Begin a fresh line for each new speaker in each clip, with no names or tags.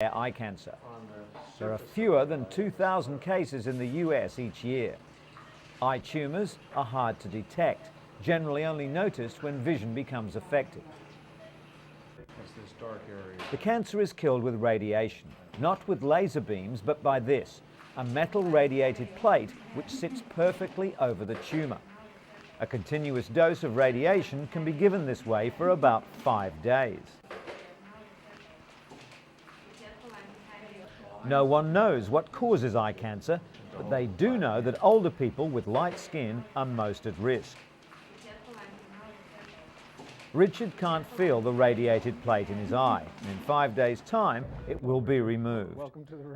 eye cancer. There are fewer than 2,000 cases in the US each year. Eye tumours are hard to detect, generally only noticed when vision becomes affected. The cancer is killed with radiation, not with laser beams, but by this, a metal radiated plate which sits perfectly over the tumour. A continuous dose of radiation can be given this way for about 5 days. No one knows what causes eye cancer, but they do know that older people with light skin are most at risk. Richard can't feel the radiated plate in his eye, and in 5 days' time it will be removed.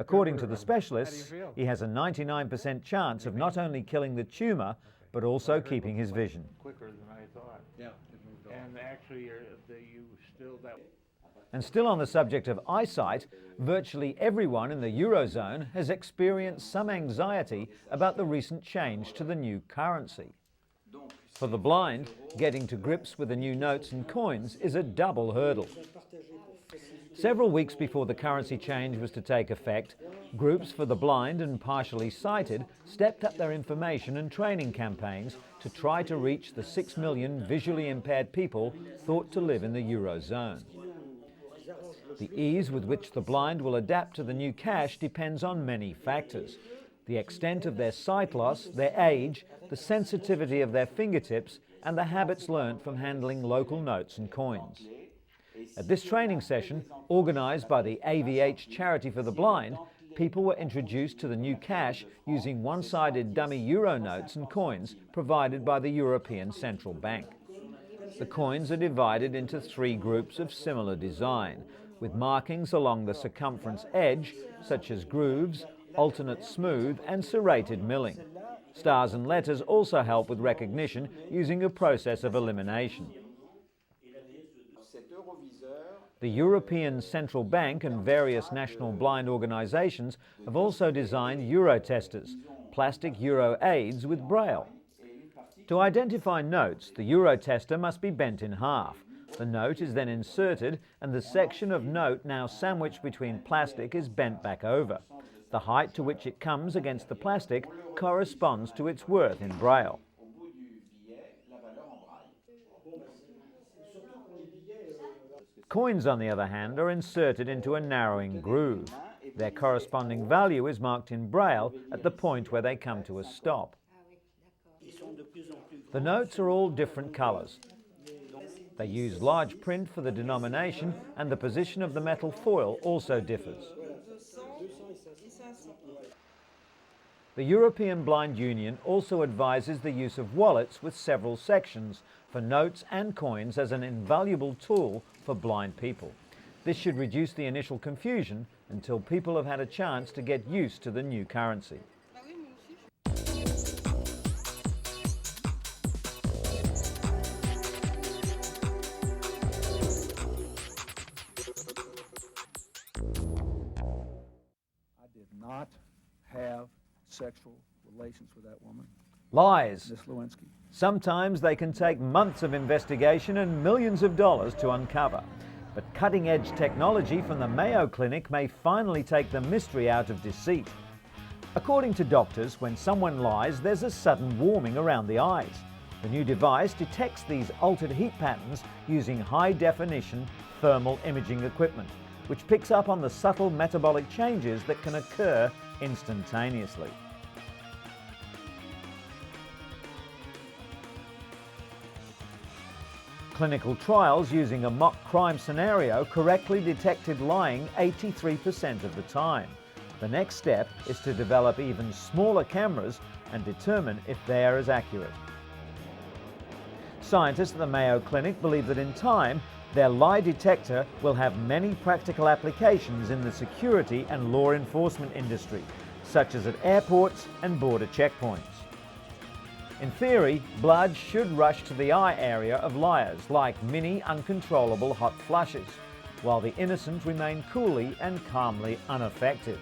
According to the specialists, he has a 99% chance of not only killing the tumour, but also keeping his vision.
Quicker than I thought. Yeah, it moved on. And actually,
And still on the subject of eyesight, virtually everyone in the Eurozone has experienced some anxiety about the recent change to the new currency. For the blind, getting to grips with the new notes and coins is a double hurdle. Several weeks before the currency change was to take effect, groups for the blind and partially sighted stepped up their information and training campaigns to try to reach the 6 million visually impaired people thought to live in the Eurozone. The ease with which the blind will adapt to the new cash depends on many factors: the extent of their sight loss, their age, the sensitivity of their fingertips, and the habits learnt from handling local notes and coins. At this training session, organised by the AVH Charity for the Blind, people were introduced to the new cash using one-sided dummy euro notes and coins provided by the European Central Bank. The coins are divided into 3 groups of similar design, with markings along the circumference edge, such as grooves, alternate smooth and serrated milling. Stars and letters also help with recognition using a process of elimination. The European Central Bank and various national blind organisations have also designed euro testers, plastic euro aids with braille. To identify notes, the euro tester must be bent in half. The note is then inserted and the section of note now sandwiched between plastic is bent back over. The height to which it comes against the plastic corresponds to its worth in braille. Coins, on the other hand, are inserted into a narrowing groove. Their corresponding value is marked in braille at the point where they come to a stop. The notes are all different colours. They use large print for the denomination, and the position of the metal foil also differs. The European Blind Union also advises the use of wallets with several sections for notes and coins as an invaluable tool for blind people. This should reduce the initial confusion until people have had a chance to get used to the new currency.
Not have sexual relations with that woman.
Lies.
Miss Lewinsky.
Sometimes they can take months of investigation and millions of dollars to uncover. But cutting-edge technology from the Mayo Clinic may finally take the mystery out of deceit. According to doctors, when someone lies, there's a sudden warming around the eyes. The new device detects these altered heat patterns using high-definition thermal imaging equipment, which picks up on the subtle metabolic changes that can occur instantaneously. Clinical trials using a mock crime scenario correctly detected lying 83% of the time. The next step is to develop even smaller cameras and determine if they are as accurate. Scientists at the Mayo Clinic believe that in time, their lie detector will have many practical applications in the security and law enforcement industry, such as at airports and border checkpoints. In theory, blood should rush to the eye area of liars like mini uncontrollable hot flushes, while the innocent remain coolly and calmly unaffected.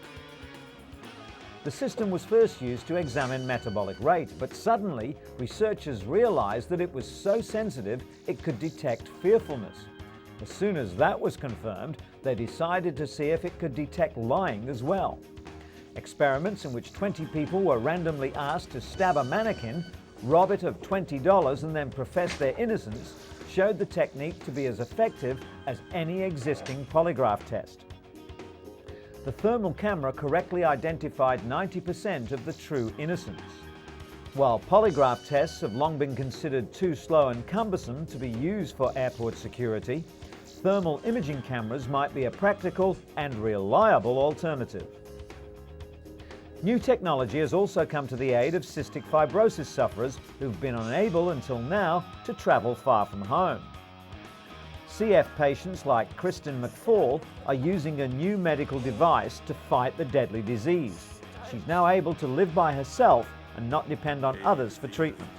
The system was first used to examine metabolic rate, but suddenly researchers realized that it was so sensitive it could detect fearfulness. As soon as that was confirmed, they decided to see if it could detect lying as well. Experiments in which 20 people were randomly asked to stab a mannequin, rob it of $20 and then profess their innocence showed the technique to be as effective as any existing polygraph test. The thermal camera correctly identified 90% of the true innocence. While polygraph tests have long been considered too slow and cumbersome to be used for airport security, thermal imaging cameras might be a practical and reliable alternative. New technology has also come to the aid of cystic fibrosis sufferers who've been unable until now to travel far from home. CF patients like Kristen McFall are using a new medical device to fight the deadly disease. She's now able to live by herself and not depend on others for treatment.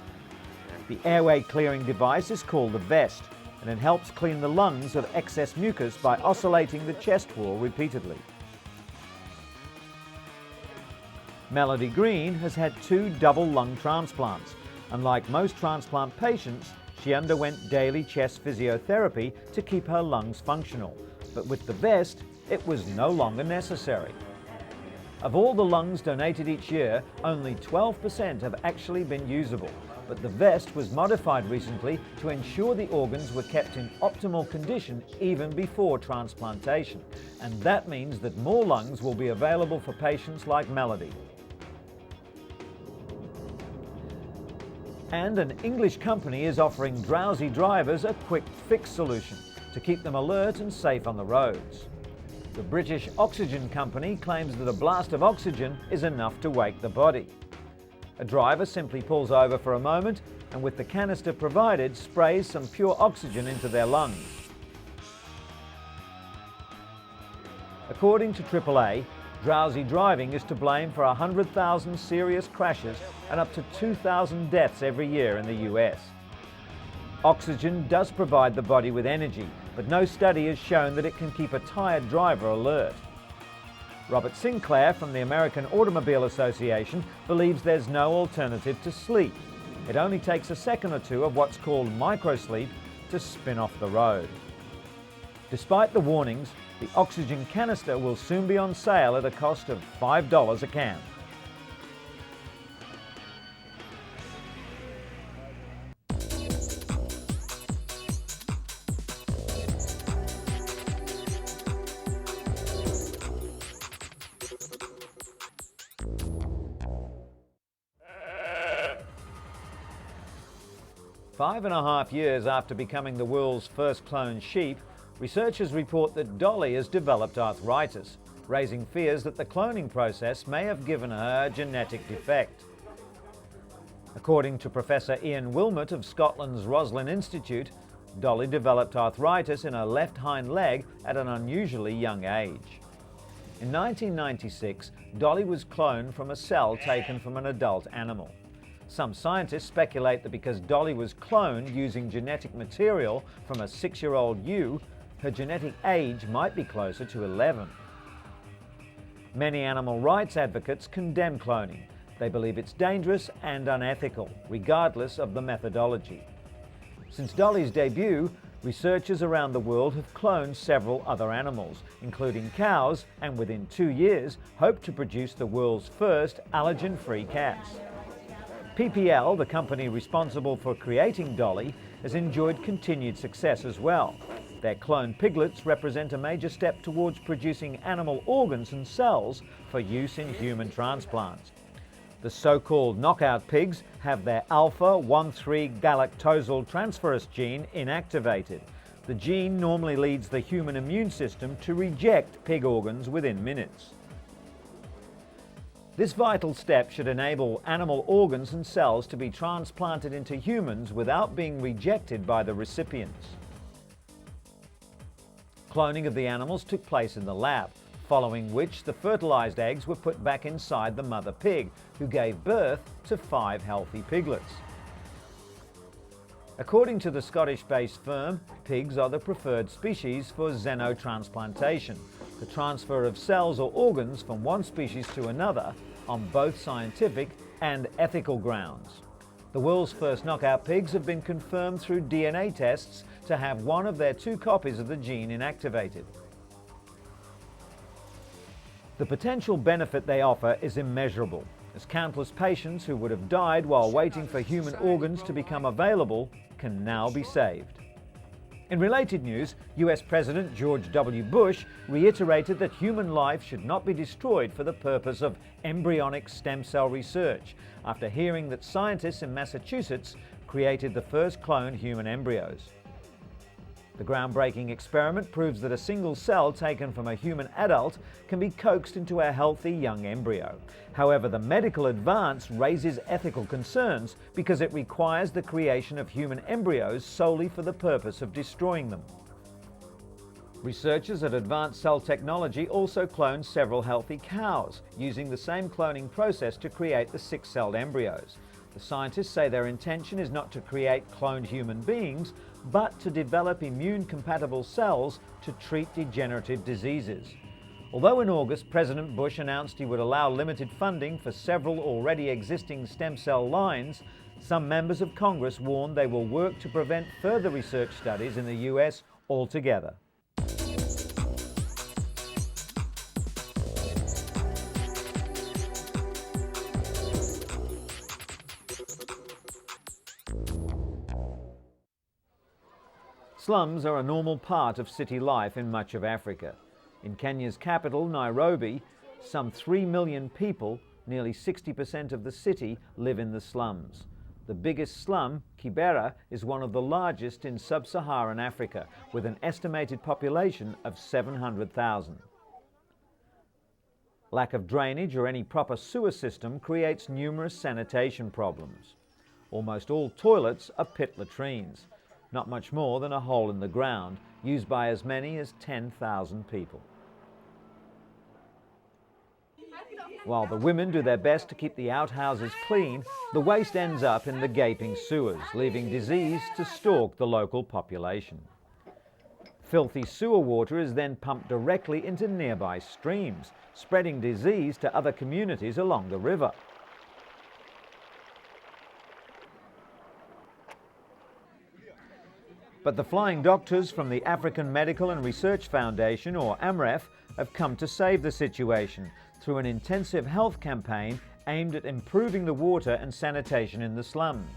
The airway clearing device is called a vest, and it helps clean the lungs of excess mucus by oscillating the chest wall repeatedly. Melody Green has had 2 double lung transplants, and like most transplant patients, she underwent daily chest physiotherapy to keep her lungs functional, but with the vest, it was no longer necessary. Of all the lungs donated each year, only 12% have actually been usable, but the vest was modified recently to ensure the organs were kept in optimal condition even before transplantation, and that means that more lungs will be available for patients like Melody. And an English company is offering drowsy drivers a quick fix solution to keep them alert and safe on the roads. The British Oxygen Company claims that a blast of oxygen is enough to wake the body. A driver simply pulls over for a moment and with the canister provided sprays some pure oxygen into their lungs. According to AAA, drowsy driving is to blame for 100,000 serious crashes and up to 2,000 deaths every year in the US. Oxygen does provide the body with energy, but no study has shown that it can keep a tired driver alert. Robert Sinclair from the American Automobile Association believes there's no alternative to sleep. It only takes a second or two of what's called microsleep to spin off the road. Despite the warnings, the oxygen canister will soon be on sale at a cost of $5 a can. Five and a half years after becoming the world's first cloned sheep, researchers report that Dolly has developed arthritis, raising fears that the cloning process may have given her a genetic defect. According to Professor Ian Wilmot of Scotland's Roslin Institute, Dolly developed arthritis in her left hind leg at an unusually young age. In 1996, Dolly was cloned from a cell taken from an adult animal. Some scientists speculate that because Dolly was cloned using genetic material from a 6-year-old ewe, her genetic age might be closer to 11. Many animal rights advocates condemn cloning. They believe it's dangerous and unethical, regardless of the methodology. Since Dolly's debut, researchers around the world have cloned several other animals, including cows, and within 2 years hope to produce the world's first allergen-free cats. PPL, the company responsible for creating Dolly, has enjoyed continued success as well. Their cloned piglets represent a major step towards producing animal organs and cells for use in human transplants. The so-called knockout pigs have their alpha-1,3-galactosyl transferase gene inactivated. The gene normally leads the human immune system to reject pig organs within minutes. This vital step should enable animal organs and cells to be transplanted into humans without being rejected by the recipients. Cloning of the animals took place in the lab, following which the fertilized eggs were put back inside the mother pig, who gave birth to 5 healthy piglets. According to the Scottish-based firm, pigs are the preferred species for xenotransplantation, the transfer of cells or organs from one species to another on both scientific and ethical grounds. The world's first knockout pigs have been confirmed through DNA tests to have one of their 2 copies of the gene inactivated. The potential benefit they offer is immeasurable, as countless patients who would have died while waiting for human organs to become available can now be saved. In related news, US President George W. Bush reiterated that human life should not be destroyed for the purpose of embryonic stem cell research, after hearing that scientists in Massachusetts created the first cloned human embryos. The groundbreaking experiment proves that a single cell taken from a human adult can be coaxed into a healthy young embryo. However, the medical advance raises ethical concerns because it requires the creation of human embryos solely for the purpose of destroying them. Researchers at Advanced Cell Technology also cloned several healthy cows, using the same cloning process to create the 6-celled embryos. The scientists say their intention is not to create cloned human beings, but to develop immune-compatible cells to treat degenerative diseases. Although in August, President Bush announced he would allow limited funding for several already existing stem cell lines, some members of Congress warned they will work to prevent further research studies in the US altogether. Slums are a normal part of city life in much of Africa. In Kenya's capital, Nairobi, some 3 million people, nearly 60% of the city, live in the slums. The biggest slum, Kibera, is one of the largest in sub-Saharan Africa, with an estimated population of 700,000. Lack of drainage or any proper sewer system creates numerous sanitation problems. Almost all toilets are pit latrines, not much more than a hole in the ground, used by as many as 10,000 people. While the women do their best to keep the outhouses clean, the waste ends up in the gaping sewers, leaving disease to stalk the local population. Filthy sewer water is then pumped directly into nearby streams, spreading disease to other communities along the river. But the flying doctors from the African Medical and Research Foundation, or AMREF, have come to save the situation through an intensive health campaign aimed at improving the water and sanitation in the slums.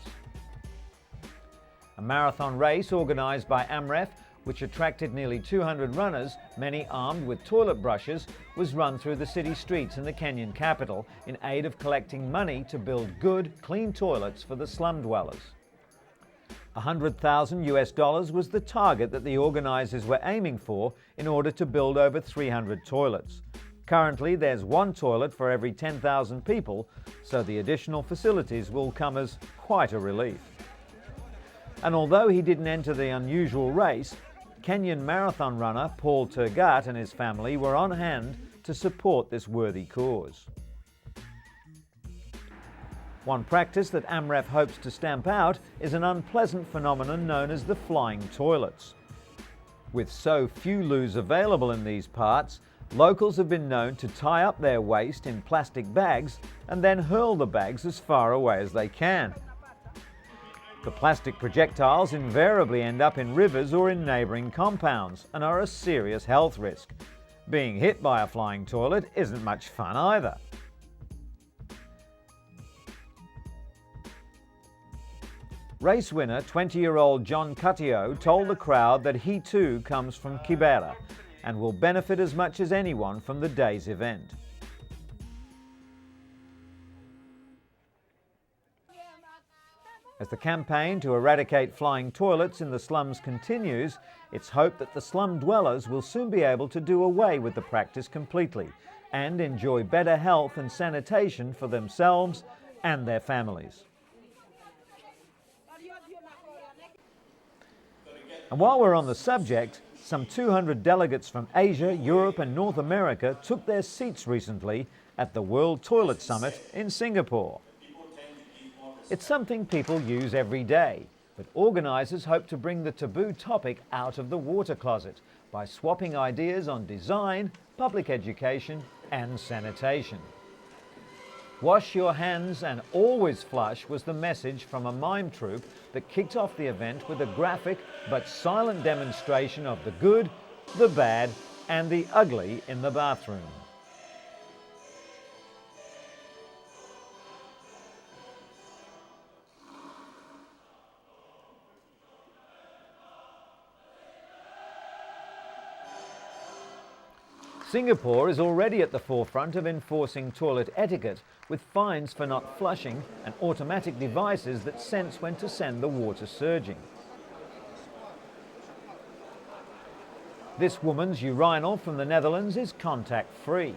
A marathon race organised by AMREF, which attracted nearly 200 runners, many armed with toilet brushes, was run through the city streets in the Kenyan capital in aid of collecting money to build good, clean toilets for the slum dwellers. $100,000 was the target that the organisers were aiming for in order to build over 300 toilets. Currently, there's 1 toilet for every 10,000 people, so the additional facilities will come as quite a relief. And although he didn't enter the unusual race, Kenyan marathon runner Paul Tergat and his family were on hand to support this worthy cause. One practice that AMREF hopes to stamp out is an unpleasant phenomenon known as the flying toilets. With so few loos available in these parts, locals have been known to tie up their waste in plastic bags and then hurl the bags as far away as they can. The plastic projectiles invariably end up in rivers or in neighbouring compounds and are a serious health risk. Being hit by a flying toilet isn't much fun either. Race winner 20-year-old John Cutio told the crowd that he too comes from Kibera and will benefit as much as anyone from the day's event. As the campaign to eradicate flying toilets in the slums continues, it's hoped that the slum dwellers will soon be able to do away with the practice completely and enjoy better health and sanitation for themselves and their families. And while we're on the subject, some 200 delegates from Asia, Europe and North America took their seats recently at the World Toilet Summit in Singapore. It's something people use every day, but organisers hope to bring the taboo topic out of the water closet by swapping ideas on design, public education and sanitation. Wash your hands and always flush was the message from a mime troupe that kicked off the event with a graphic but silent demonstration of the good, the bad and the ugly in the bathroom. Singapore is already at the forefront of enforcing toilet etiquette with fines for not flushing and automatic devices that sense when to send the water surging. This woman's urinal from the Netherlands is contact-free.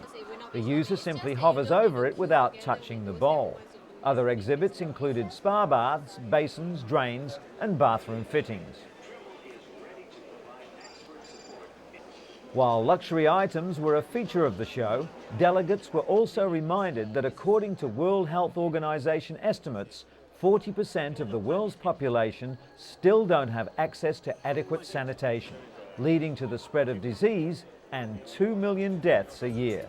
The user simply hovers over it without touching the bowl. Other exhibits included spa baths, basins, drains and bathroom fittings. While luxury items were a feature of the show, delegates were also reminded that according to World Health Organization estimates, 40% of the world's population still don't have access to adequate sanitation, leading to the spread of disease and 2 million deaths a year.